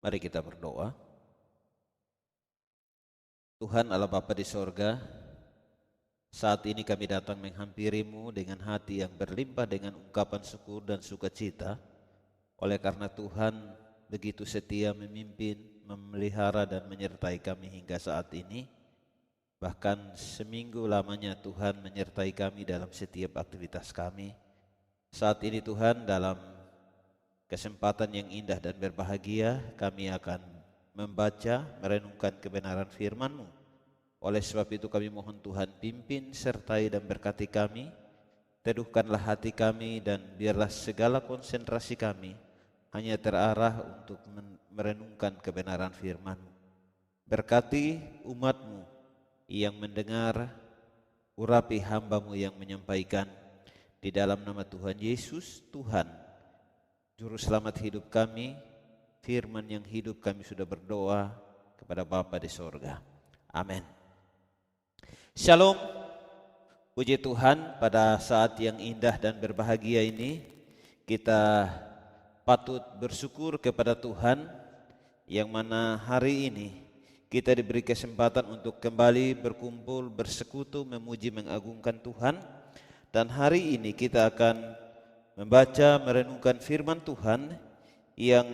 Mari kita berdoa. Tuhan Allah Bapa di sorga, saat ini kami datang menghampiri-Mu dengan hati yang berlimpah dengan ungkapan syukur dan sukacita. Oleh karena Tuhan begitu setia memimpin, memelihara dan menyertai kami hingga saat ini. Bahkan seminggu lamanya Tuhan menyertai kami dalam setiap aktivitas kami. Saat ini Tuhan, dalam kesempatan yang indah dan berbahagia, kami akan membaca, merenungkan kebenaran firman-Mu. Oleh sebab itu kami mohon Tuhan pimpin, sertai dan berkati kami. Teduhkanlah hati kami dan biarlah segala konsentrasi kami hanya terarah untuk merenungkan kebenaran firman-Mu. Berkati umat-Mu yang mendengar, urapi hamba-Mu yang menyampaikan. Di dalam nama Tuhan Yesus, Tuhan Juru Selamat hidup kami, firman yang hidup, kami sudah berdoa kepada Bapa di sorga. Amin. Shalom. Puji Tuhan, pada saat yang indah dan berbahagia ini kita patut bersyukur kepada Tuhan yang mana hari ini kita diberi kesempatan untuk kembali berkumpul, bersekutu, memuji, mengagungkan Tuhan. Dan hari ini kita akan membaca, merenungkan firman Tuhan yang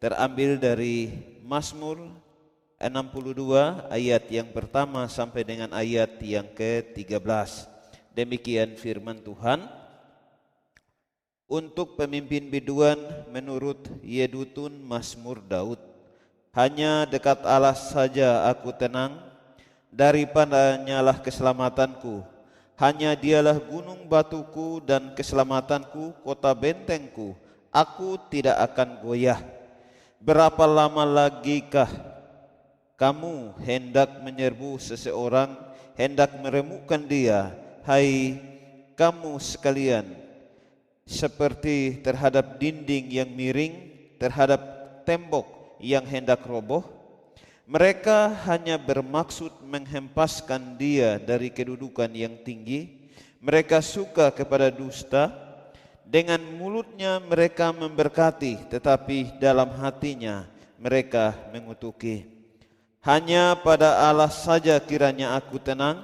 terambil dari Mazmur 62 ayat yang pertama sampai dengan ayat yang ke-13. Demikian firman Tuhan. Untuk pemimpin biduan menurut Yedutun Mazmur Daud. Hanya dekat Allah saja aku tenang, daripadanya-lah keselamatanku. Hanya dialah gunung batuku dan keselamatanku, kota bentengku. Aku tidak akan goyah. Berapa lama lagikah kamu hendak menyerbu seseorang, hendak meremukkan dia? Hai kamu sekalian, seperti terhadap dinding yang miring, terhadap tembok yang hendak roboh. Mereka hanya bermaksud menghempaskan dia dari kedudukan yang tinggi. Mereka suka kepada dusta. Dengan mulutnya mereka memberkati, tetapi dalam hatinya mereka mengutuki. Hanya pada Allah saja kiranya aku tenang,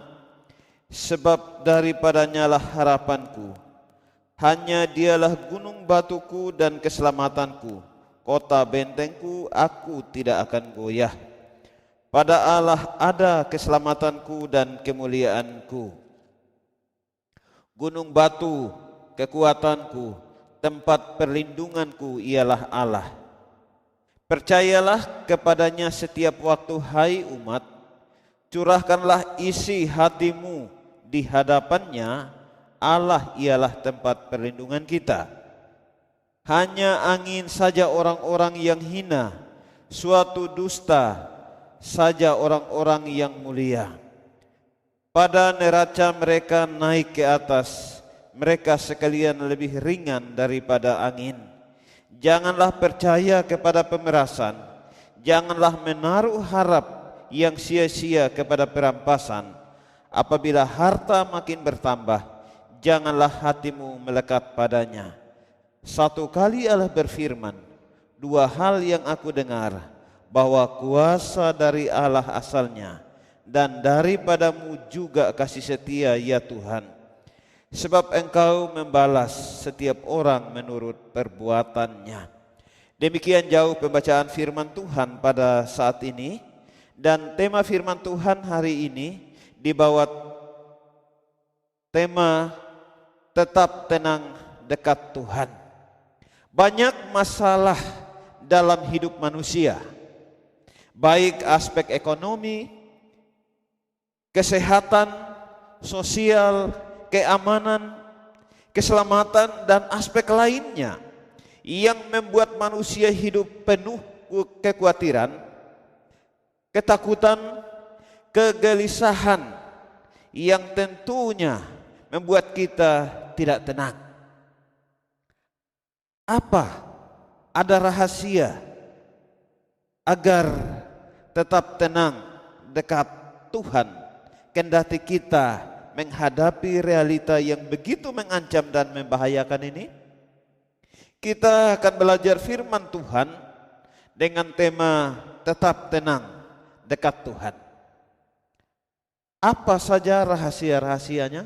sebab daripadanya-lah harapanku. Hanya dialah gunung batuku dan keselamatanku, kota bentengku, aku tidak akan goyah. Pada Allah ada keselamatanku dan kemuliaanku. Gunung batu kekuatanku, tempat perlindunganku ialah Allah. Percayalah kepadanya setiap waktu, hai umat. Curahkanlah isi hatimu di hadapannya. Allah ialah tempat perlindungan kita. Hanya angin saja orang-orang yang hina, suatu dusta saja orang-orang yang mulia. Pada neraca mereka naik ke atas, mereka sekalian lebih ringan daripada angin. Janganlah percaya kepada pemerasan, janganlah menaruh harap yang sia-sia kepada perampasan. Apabila harta makin bertambah, janganlah hatimu melekat padanya. Satu kali Allah berfirman, dua hal yang aku dengar, bahwa kuasa dari Allah asalnya, dan daripadamu juga kasih setia ya Tuhan. Sebab Engkau membalas setiap orang menurut perbuatannya. Demikian jauh pembacaan firman Tuhan pada saat ini. Dan tema firman Tuhan hari ini dibawa tema tetap tenang dekat Tuhan. Banyak masalah dalam hidup manusia, baik aspek ekonomi, kesehatan, sosial, keamanan, keselamatan, dan aspek lainnya yang membuat manusia hidup penuh kekhawatiran, ketakutan, kegelisahan yang tentunya membuat kita tidak tenang. Apa? Ada rahasia agar tetap tenang dekat Tuhan, kendati kita menghadapi realita yang begitu mengancam dan membahayakan ini? Kita akan belajar firman Tuhan dengan tema tetap tenang dekat Tuhan. Apa saja rahasia-rahasianya?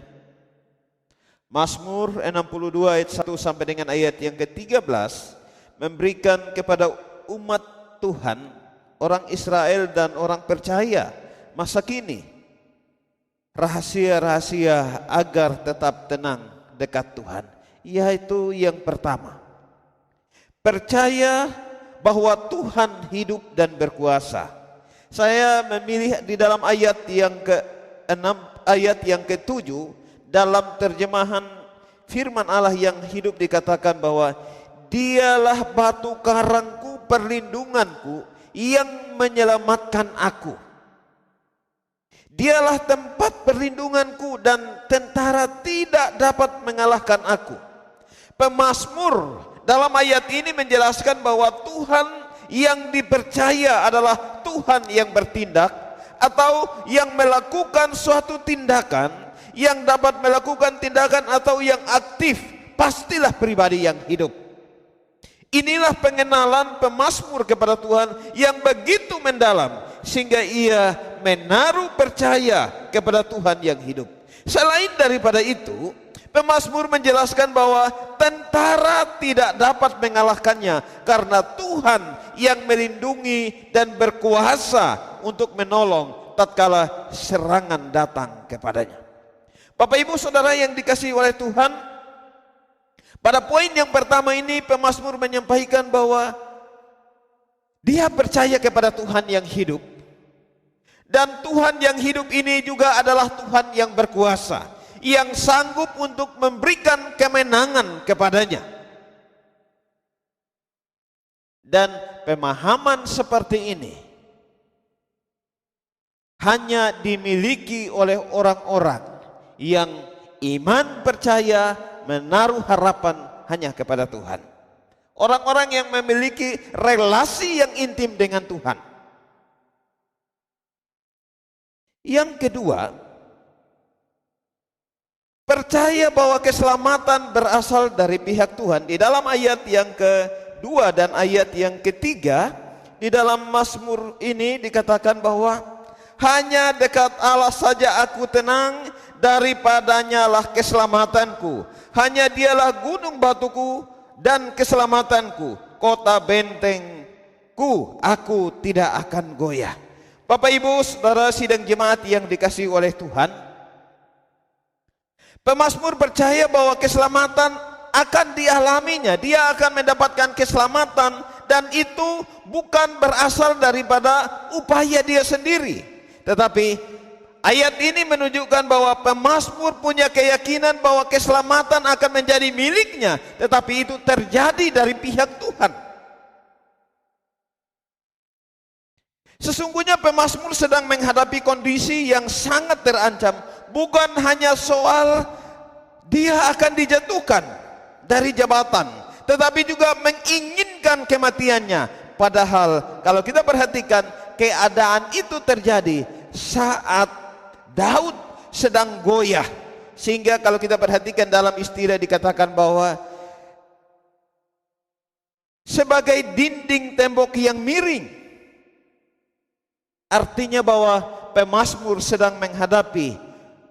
Mazmur 62 ayat 1 sampai dengan ayat yang ke-13 memberikan kepada umat Tuhan, orang Israel dan orang percaya masa kini, rahasia-rahasia agar tetap tenang dekat Tuhan. Yaitu yang pertama, percaya bahwa Tuhan hidup dan berkuasa. Saya memilih di dalam ayat yang ke-6, ayat yang ke-7, dalam terjemahan firman Allah yang hidup dikatakan bahwa dialah batu karangku, perlindunganku, yang menyelamatkan aku. Dialah tempat perlindunganku dan tentara tidak dapat mengalahkan aku. Pemazmur dalam ayat ini menjelaskan bahwa Tuhan yang dipercaya adalah Tuhan yang bertindak atau yang melakukan suatu tindakan, yang dapat melakukan tindakan atau yang aktif, pastilah pribadi yang hidup. Inilah pengenalan pemazmur kepada Tuhan yang begitu mendalam sehingga ia menaruh percaya kepada Tuhan yang hidup. Selain daripada itu, pemazmur menjelaskan bahwa tentara tidak dapat mengalahkannya karena Tuhan yang melindungi dan berkuasa untuk menolong tatkala serangan datang kepadanya. Bapak Ibu Saudara yang dikasihi oleh Tuhan, pada poin yang pertama ini pemazmur menyampaikan bahwa dia percaya kepada Tuhan yang hidup, dan Tuhan yang hidup ini juga adalah Tuhan yang berkuasa, yang sanggup untuk memberikan kemenangan kepadanya. Dan pemahaman seperti ini hanya dimiliki oleh orang-orang yang iman percaya, menaruh harapan hanya kepada Tuhan. Orang-orang yang memiliki relasi yang intim dengan Tuhan. Yang kedua, percaya bahwa keselamatan berasal dari pihak Tuhan. Di dalam ayat yang kedua dan ayat yang ketiga, di dalam Mazmur ini dikatakan bahwa hanya dekat Allah saja aku tenang, daripadanya lah keselamatanku. Hanya dialah gunung batuku dan keselamatanku, kota bentengku, aku tidak akan goyah. Bapak Ibu Saudara sidang jemaat yang dikasihi oleh Tuhan, pemazmur percaya bahwa keselamatan akan dialaminya. Dia akan mendapatkan keselamatan, dan itu bukan berasal daripada upaya dia sendiri, tetapi ayat ini menunjukkan bahwa pemazmur punya keyakinan bahwa keselamatan akan menjadi miliknya, tetapi itu terjadi dari pihak Tuhan. Sesungguhnya pemazmur sedang menghadapi kondisi yang sangat terancam. Bukan hanya soal dia akan dijatuhkan dari jabatan, tetapi juga menginginkan kematiannya. Padahal kalau kita perhatikan, keadaan itu terjadi saat Daud sedang goyah. Sehingga kalau kita perhatikan dalam istilah dikatakan bahwa sebagai dinding tembok yang miring. Artinya bahwa pemazmur sedang menghadapi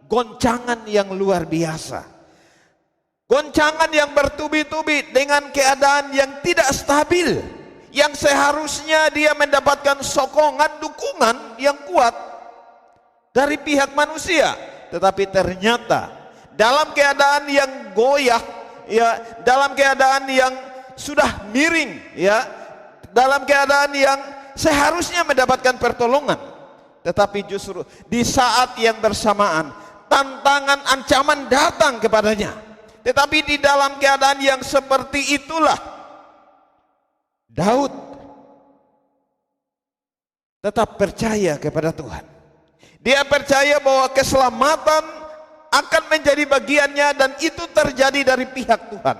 goncangan yang luar biasa. Goncangan yang bertubi-tubi dengan keadaan yang tidak stabil, yang seharusnya dia mendapatkan sokongan, dukungan yang kuat dari pihak manusia, tetapi ternyata dalam keadaan yang goyah, ya, dalam keadaan yang sudah miring, ya, dalam keadaan yang seharusnya mendapatkan pertolongan, tetapi justru di saat yang bersamaan tantangan ancaman datang kepadanya. Tetapi di dalam keadaan yang seperti itulah Daud tetap percaya kepada Tuhan. Dia percaya bahwa keselamatan akan menjadi bagiannya, dan itu terjadi dari pihak Tuhan.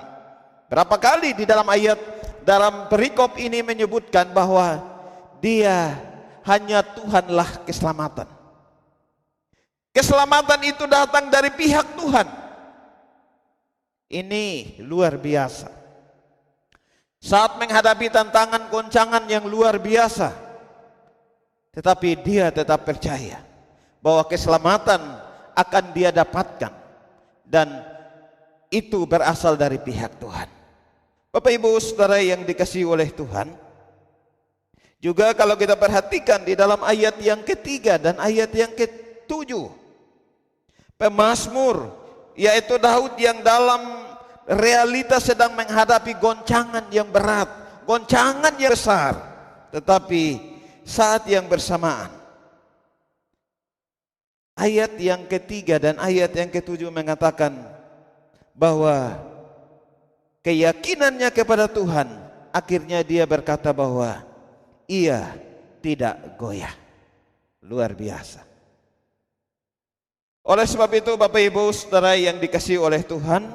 Berapa kali di dalam ayat, dalam perikop ini menyebutkan bahwa dia hanya Tuhanlah keselamatan. Keselamatan itu datang dari pihak Tuhan. Ini luar biasa. saat menghadapi tantangan goncangan yang luar biasa, tetapi dia tetap percaya bahwa keselamatan akan dia dapatkan, dan itu berasal dari pihak Tuhan. Bapak Ibu Saudara yang dikasihi oleh Tuhan, juga kalau kita perhatikan di dalam ayat yang ketiga dan ayat yang ketujuh, pemazmur, yaitu Daud, yang dalam realitas sedang menghadapi goncangan yang berat, goncangan yang besar, tetapi saat yang bersamaan, ayat yang ketiga dan ayat yang ketujuh mengatakan bahwa keyakinannya kepada Tuhan, akhirnya dia berkata bahwa ia tidak goyah. Luar biasa. Oleh sebab itu Bapak Ibu Saudara yang dikasihi oleh Tuhan,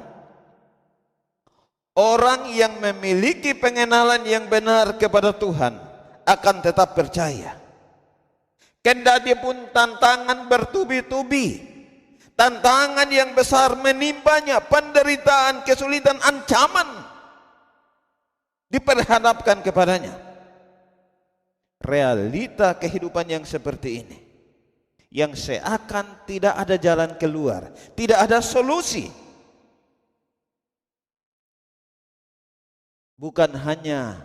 orang yang memiliki pengenalan yang benar kepada Tuhan akan tetap percaya. Kendati pun tantangan bertubi-tubi, tantangan yang besar menimpanya, penderitaan, kesulitan, ancaman diperhadapkan kepadanya. Realita kehidupan yang seperti ini, yang seakan tidak ada jalan keluar, tidak ada solusi, bukan hanya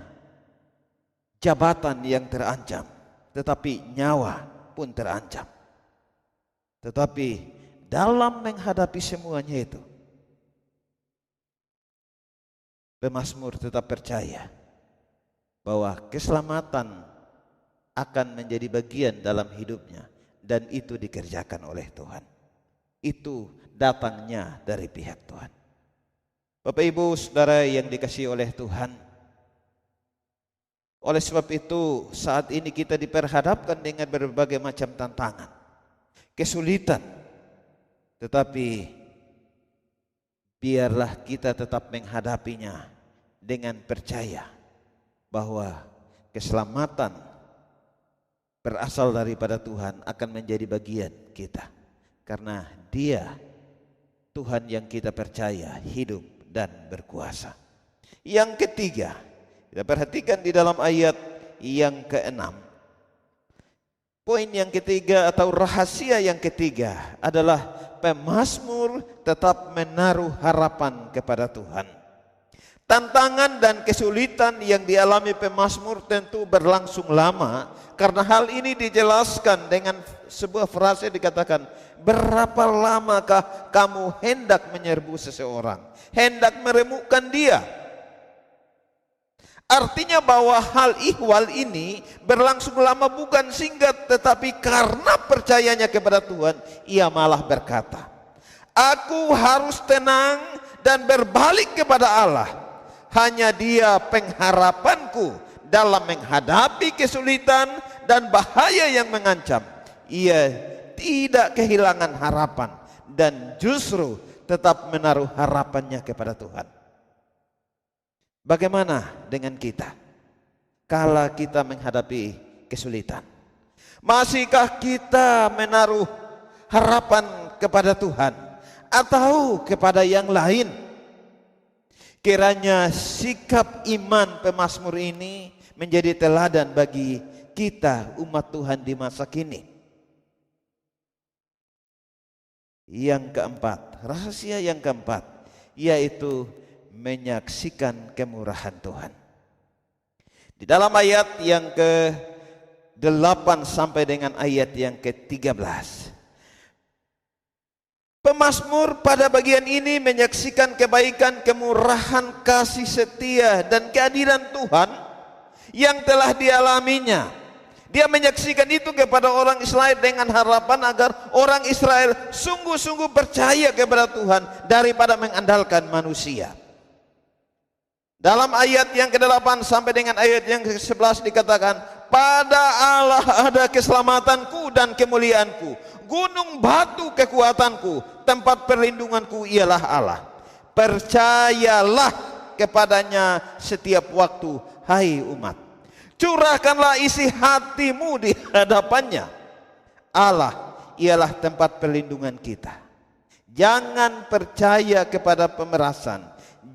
jabatan yang terancam, tetapi nyawa pun terancam. Tetapi dalam menghadapi semuanya itu, pemazmur tetap percaya bahwa keselamatan akan menjadi bagian dalam hidupnya, dan itu dikerjakan oleh Tuhan. Itu datangnya dari pihak Tuhan. Bapak Ibu Saudara yang dikasihi oleh Tuhan, oleh sebab itu saat ini kita diperhadapkan dengan berbagai macam tantangan, kesulitan, tetapi biarlah kita tetap menghadapinya dengan percaya bahwa keselamatan berasal daripada Tuhan akan menjadi bagian kita, karena Dia, Tuhan yang kita percaya, hidup dan berkuasa. Yang ketiga, kita perhatikan di dalam ayat yang ke-6. Poin yang ketiga atau rahasia yang ketiga adalah pemazmur tetap menaruh harapan kepada Tuhan. Tantangan dan kesulitan yang dialami pemazmur tentu berlangsung lama, karena hal ini dijelaskan dengan sebuah frase, dikatakan, berapa lamakah kamu hendak menyerbu seseorang, hendak meremukkan dia. Artinya bahwa hal ihwal ini berlangsung lama bukan singkat, tetapi karena percayanya kepada Tuhan, ia malah berkata, aku harus tenang dan berbalik kepada Allah. Hanya Dia pengharapanku dalam menghadapi kesulitan dan bahaya yang mengancam. Ia tidak kehilangan harapan dan justru tetap menaruh harapannya kepada Tuhan. Bagaimana dengan kita kala kita menghadapi kesulitan? Masihkah kita menaruh harapan kepada Tuhan atau kepada yang lain? Kiranya sikap iman pemazmur ini menjadi teladan bagi kita umat Tuhan di masa kini. Yang keempat, rahasia yang keempat, yaitu menyaksikan kemurahan Tuhan. Di dalam ayat yang ke-8 sampai dengan ayat yang ke-13, pemazmur pada bagian ini menyaksikan kebaikan, kemurahan, kasih setia dan keadilan Tuhan yang telah dialaminya. Dia menyaksikan itu kepada orang Israel dengan harapan agar orang Israel sungguh-sungguh percaya kepada Tuhan daripada mengandalkan manusia. Dalam ayat yang ke-8 sampai dengan ayat yang ke-11 dikatakan, pada Allah ada keselamatanku dan kemuliaanku, gunung batu kekuatanku, tempat perlindunganku ialah Allah. Percayalah kepadanya setiap waktu, hai umat. Curahkanlah isi hatimu di hadapannya. Allah ialah tempat perlindungan kita. Jangan percaya kepada pemerasan,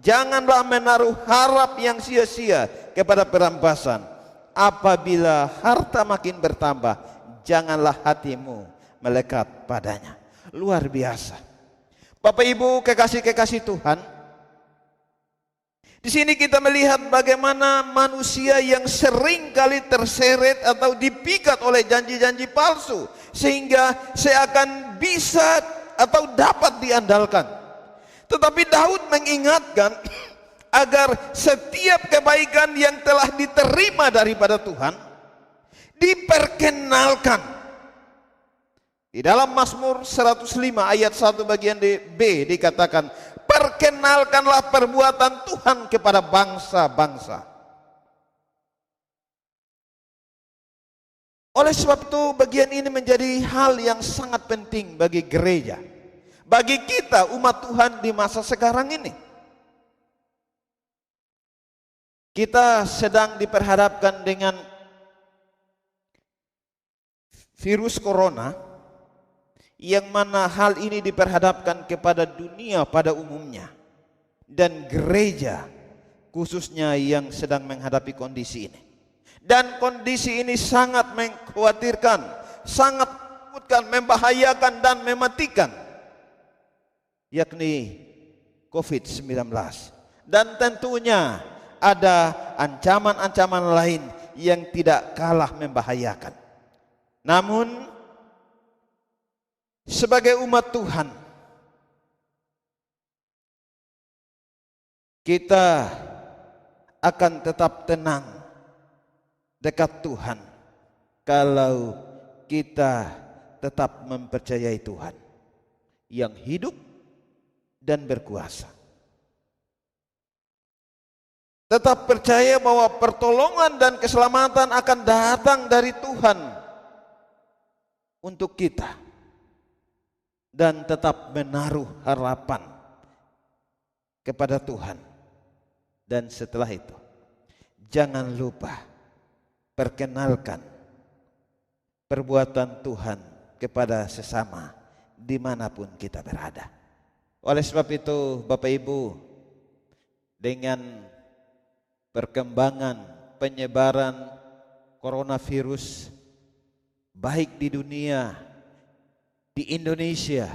Janganlah menaruh harap yang sia-sia kepada perampasan. Apabila harta makin bertambah, janganlah hatimu melekat padanya. Luar biasa. Bapak Ibu kekasih-kekasih Tuhan, di sini kita melihat bagaimana manusia yang sering kali terseret atau dipikat oleh janji-janji palsu, sehingga seakan bisa atau dapat diandalkan. Tetapi Daud mengingatkan agar setiap kebaikan yang telah diterima daripada Tuhan diperkenalkan. Di dalam Mazmur 105 ayat 1 bagian B dikatakan, perkenalkanlah perbuatan Tuhan kepada bangsa-bangsa. Oleh sebab itu bagian ini menjadi hal yang sangat penting bagi gereja, bagi kita umat Tuhan di masa sekarang ini. Kita sedang diperhadapkan dengan virus corona, yang mana hal ini diperhadapkan kepada dunia pada umumnya, dan gereja khususnya yang sedang menghadapi kondisi ini. Dan kondisi ini sangat mengkhawatirkan, sangat menakutkan, membahayakan dan mematikan, yakni COVID-19. Dan tentunya ada ancaman-ancaman lain yang tidak kalah membahayakan. Namun sebagai umat Tuhan, kita akan tetap tenang dekat Tuhan kalau kita tetap mempercayai Tuhan yang hidup dan berkuasa. Tetap percaya bahwa pertolongan dan keselamatan akan datang dari Tuhan untuk kita. Dan tetap menaruh harapan kepada Tuhan. Dan setelah itu, jangan lupa perkenalkan perbuatan Tuhan kepada sesama dimanapun kita berada. Oleh sebab itu Bapak Ibu, dengan perkembangan penyebaran coronavirus baik di dunia, di Indonesia,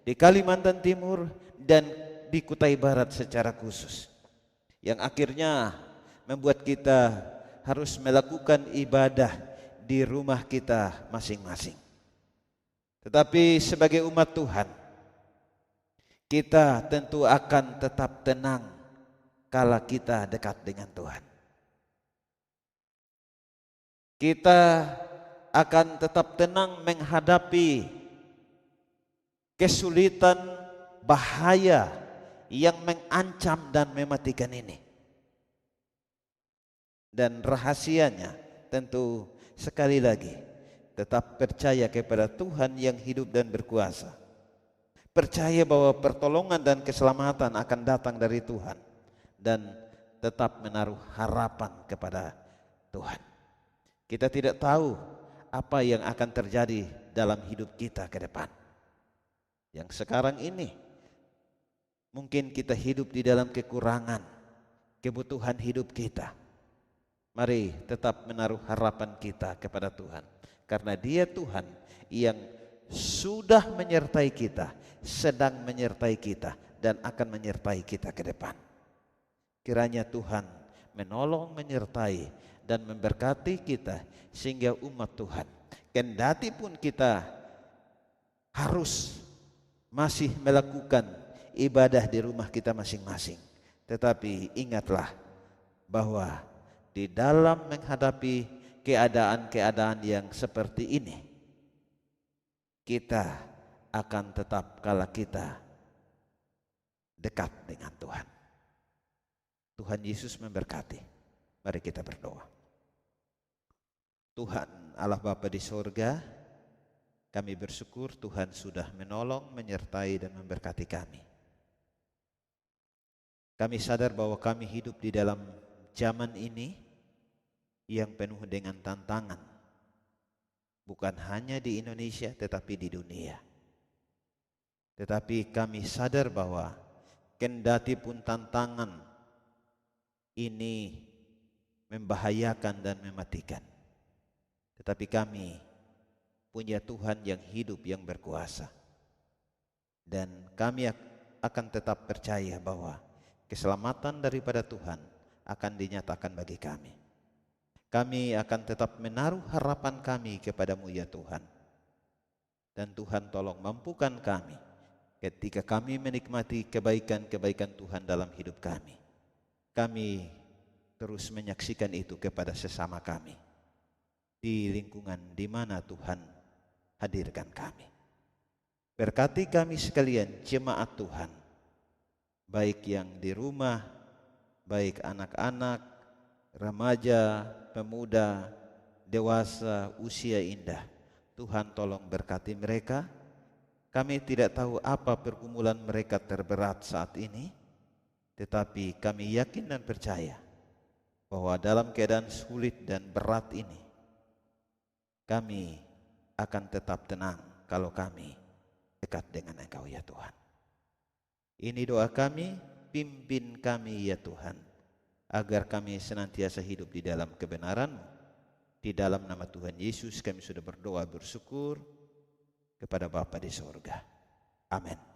di Kalimantan Timur, dan di Kutai Barat secara khusus, yang akhirnya membuat kita harus melakukan ibadah di rumah kita masing-masing. Tetapi sebagai umat Tuhan, kita tentu akan tetap tenang kala kita dekat dengan Tuhan. Kita akan tetap tenang menghadapi kesulitan, bahaya yang mengancam dan mematikan ini. Dan rahasianya tentu sekali lagi, tetap percaya kepada Tuhan yang hidup dan berkuasa. Percaya bahwa pertolongan dan keselamatan akan datang dari Tuhan, dan tetap menaruh harapan kepada Tuhan. Kita tidak tahu apa yang akan terjadi dalam hidup kita ke depan. Yang sekarang ini mungkin kita hidup di dalam kekurangan, kebutuhan hidup kita. Mari tetap menaruh harapan kita kepada Tuhan, karena Dia Tuhan yang sudah menyertai kita, sedang menyertai kita, dan akan menyertai kita ke depan. Kiranya Tuhan menolong, menyertai, dan memberkati kita, sehingga umat Tuhan, kendati pun kita harus masih melakukan ibadah di rumah kita masing-masing, tetapi ingatlah bahwa di dalam menghadapi keadaan-keadaan yang seperti ini, kita akan tetap kala kita dekat dengan Tuhan. Tuhan Yesus memberkati. Mari kita berdoa. Tuhan Allah Bapa di sorga, kami bersyukur Tuhan sudah menolong, menyertai, dan memberkati kami. Kami sadar bahwa kami hidup di dalam zaman ini yang penuh dengan tantangan, bukan hanya di Indonesia tetapi di dunia. Tetapi kami sadar bahwa kendati pun tantangan ini membahayakan dan mematikan, tetapi kami punya Tuhan yang hidup, yang berkuasa, dan kami akan tetap percaya bahwa keselamatan daripada Tuhan akan dinyatakan bagi kami. Kami akan tetap menaruh harapan kami kepadamu ya Tuhan, dan Tuhan tolong mampukan kami ketika kami menikmati kebaikan-kebaikan Tuhan dalam hidup kami. Kami terus menyaksikan itu kepada sesama kami di lingkungan di mana Tuhan hadirkan kami. Berkati kami sekalian jemaat Tuhan, baik yang di rumah, baik anak-anak, remaja, pemuda, dewasa, usia indah. Tuhan tolong berkati mereka. Kami tidak tahu apa pergumulan mereka terberat saat ini, tetapi kami yakin dan percaya bahwa dalam keadaan sulit dan berat ini, kami akan tetap tenang kalau kami dekat dengan Engkau ya Tuhan. Ini doa kami, pimpin kami ya Tuhan, agar kami senantiasa hidup di dalam kebenaran-Mu. Di dalam nama Tuhan Yesus kami sudah berdoa bersyukur kepada Bapa di sorga. Amin.